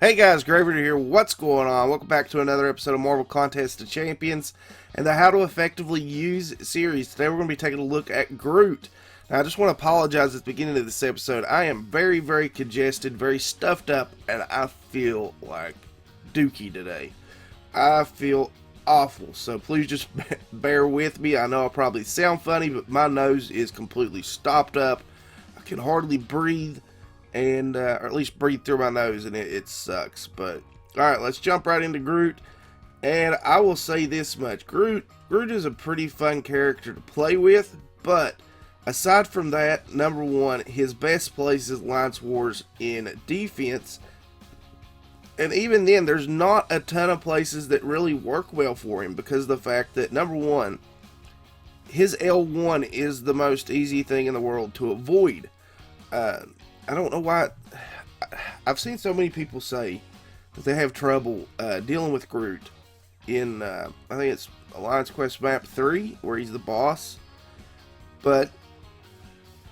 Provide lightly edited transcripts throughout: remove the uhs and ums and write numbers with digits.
Hey guys, Graver here. What's going on? Welcome back to another episode of Marvel Contest of Champions and the How to Effectively Use series. Today we're going to be taking a look at Groot. Now I just want to apologize at the beginning of this episode. I am very congested, very stuffed up, and I feel like dookie today. I feel awful, so please just bear with me. I know I probably sound funny, but my nose is completely stopped up. I can hardly breathe. And or at least breathe through my nose, and it sucks. But alright, let's jump right into Groot. And I will say this much: Groot is a pretty fun character to play with, but aside from that, number one, his best place is Alliance Wars in defense. And even then, there's not a ton of places that really work well for him, because of the fact that, number one, his L1 is the most easy thing in the world to avoid. I don't know why. I've seen so many people say that they have trouble dealing with Groot in, I think it's Alliance Quest Map 3, where he's the boss. But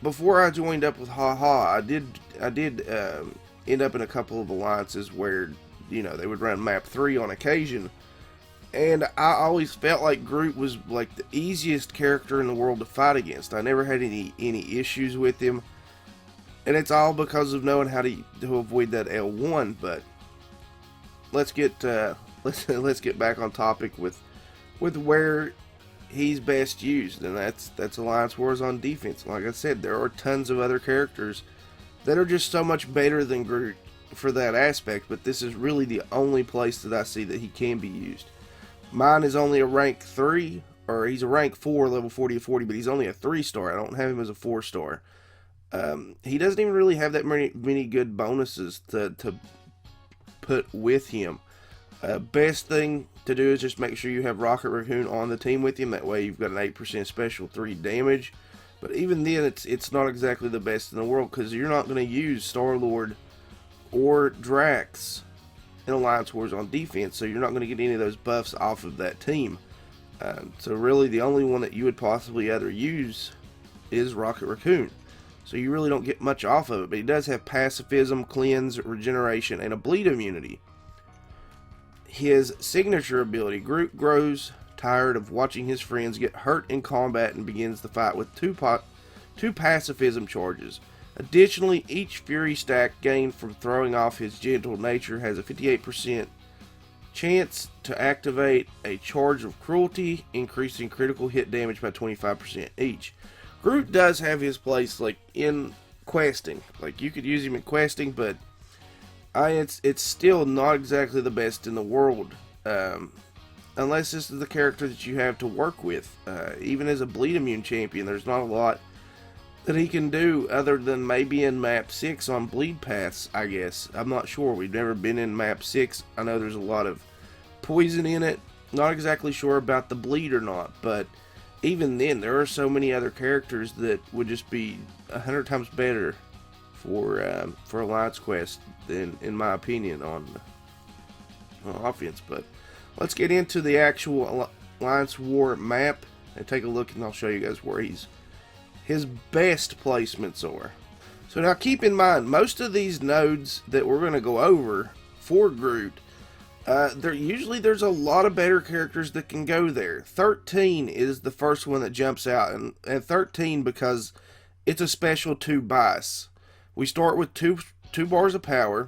before I joined up with I did end up in a couple of alliances where, you know, they would run Map 3 on occasion. And I always felt like Groot was like the easiest character in the world to fight against. I never had any issues with him. And it's all because of knowing how to avoid that L1. But let's get let's get back on topic with where he's best used, and that's Alliance Wars on defense. Like I said, there are tons of other characters that are just so much better than Groot for that aspect. But this is really the only place that I see that he can be used. Mine is only a rank 3, or he's a rank 4, level 40 of 40, but he's only a 3-star. I don't have him as a 4-star. He doesn't even really have that many good bonuses to put with him. Best thing to do is just make sure you have Rocket Raccoon on the team with him. That way you've got an 8% special 3 damage. But even then, it's not exactly the best in the world, because you're not going to use Star-Lord or Drax in Alliance Wars on defense, so you're not going to get any of those buffs off of that team. So really the only one that you would possibly either use is Rocket Raccoon. So you really don't get much off of it, but he does have pacifism, cleanse, regeneration, and a bleed immunity. His signature ability: Groot grows tired of watching his friends get hurt in combat and begins the fight with two pacifism charges. Additionally, each fury stack gained from throwing off his gentle nature has a 58% chance to activate a charge of cruelty, increasing critical hit damage by 25% each. Groot does have his place, like, in questing. Like, you could use him in questing, but it's still not exactly the best in the world. Unless this is the character that you have to work with. Even as a bleed immune champion, there's not a lot that he can do other than maybe in map 6 on bleed paths, I guess. I'm not sure. We've never been in map 6. I know there's a lot of poison in it. Not exactly sure about the bleed or not, but even then, there are so many other characters that would just be 100 times better for Alliance Quest than, in my opinion, on offense. But let's get into the actual Alliance War map and take a look, and I'll show you guys where his best placements are. So now keep in mind, most of these nodes that we're going to go over for Groot, there's a lot of better characters that can go there. 13 is the first one that jumps out, and 13 because it's a special 2 bias. We start with two bars of power,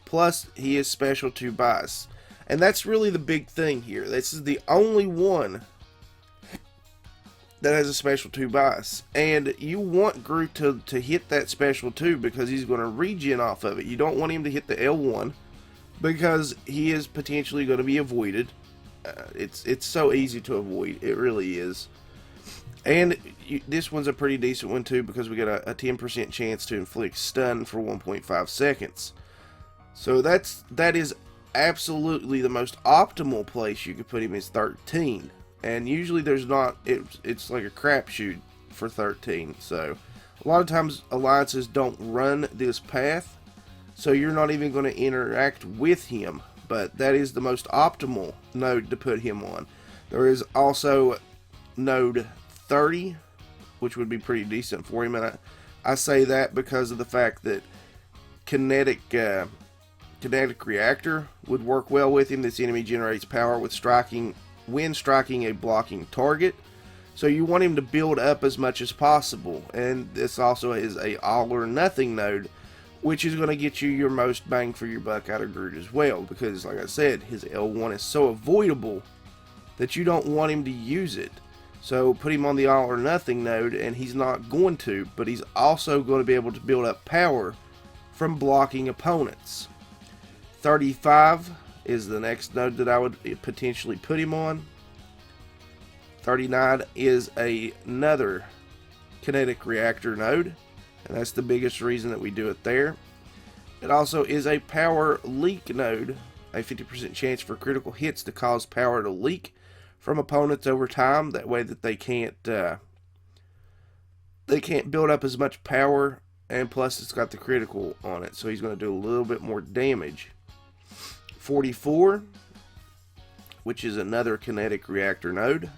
plus he is special 2 bias, and that's really the big thing here. This is the only one that has a special 2 bias, and you want Groot to hit that special 2 because he's going to regen off of it. You don't want him to hit the L1, because he is potentially going to be avoided. It's so easy to avoid, it really is. And this one's a pretty decent one too, because we got a 10% chance to inflict stun for 1.5 seconds. So that is absolutely the most optimal place you could put him, is 13. And usually there's not, it's like a crapshoot for 13. So a lot of times alliances don't run this path, so you're not even going to interact with him. But that is the most optimal node to put him on. There is also node 30, which would be pretty decent for him. And I say that because of the fact that kinetic kinetic reactor would work well with him. This enemy generates power with when striking a blocking target. So you want him to build up as much as possible. And this also is a all or nothing node, which is going to get you your most bang for your buck out of Groot as well. Because like I said, his L1 is so avoidable that you don't want him to use it. So put him on the all or nothing node, and he's not going to, but he's also going to be able to build up power from blocking opponents. 35 is the next node that I would potentially put him on. 39 is another kinetic reactor node, and that's the biggest reason that we do it there. It also is a power leak node, a 50% chance for critical hits to cause power to leak from opponents over time. That way that they can't build up as much power, and plus it's got the critical on it, so he's going to do a little bit more damage. 44, which is another kinetic reactor node.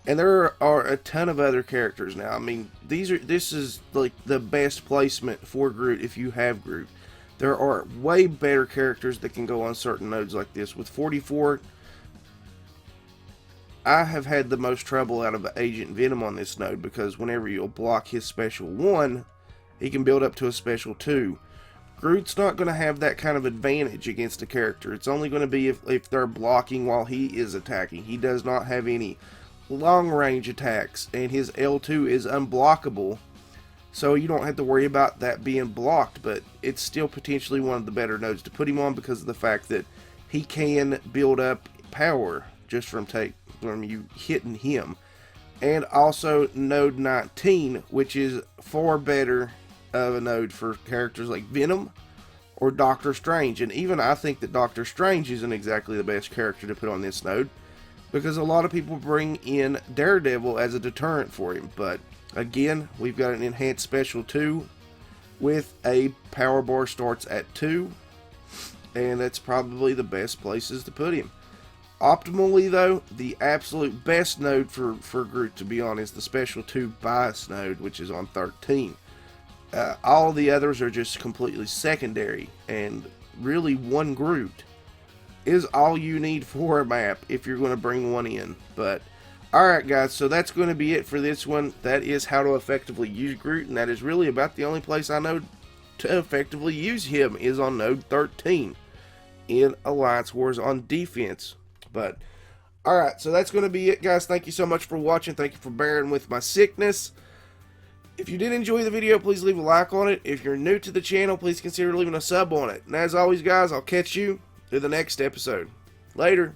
And there are a ton of other characters now. I mean, this is like the best placement for Groot if you have Groot. There are way better characters that can go on certain nodes like this. With 44, I have had the most trouble out of Agent Venom on this node, because whenever you'll block his special 1, he can build up to a special 2. Groot's not going to have that kind of advantage against a character. It's only going to be if they're blocking while he is attacking. He does not have any long range attacks, and his L2 is unblockable, so you don't have to worry about that being blocked. But it's still potentially one of the better nodes to put him on, because of the fact that he can build up power just from you hitting him. And also node 19, which is far better of a node for characters like Venom or Doctor Strange. And even I think that Doctor Strange isn't exactly the best character to put on this node, because a lot of people bring in Daredevil as a deterrent for him. But again, we've got an enhanced special 2 with a power bar starts at 2, and that's probably the best places to put him. Optimally though, the absolute best node for Groot to be on is the special 2 bias node, which is on 13. All the others are just completely secondary, and really one Groot is all you need for a map if you're going to bring one in. But alright guys, so that's going to be it for this one. That is how to effectively use Groot, and that is really about the only place I know to effectively use him is on node 13 in Alliance Wars on defense. But alright, so that's going to be it guys. Thank you so much for watching. Thank you for bearing with my sickness. If you did enjoy the video, please leave a like on it. If you're new to the channel, please consider leaving a sub on it. And as always guys, I'll catch you in the next episode. Later.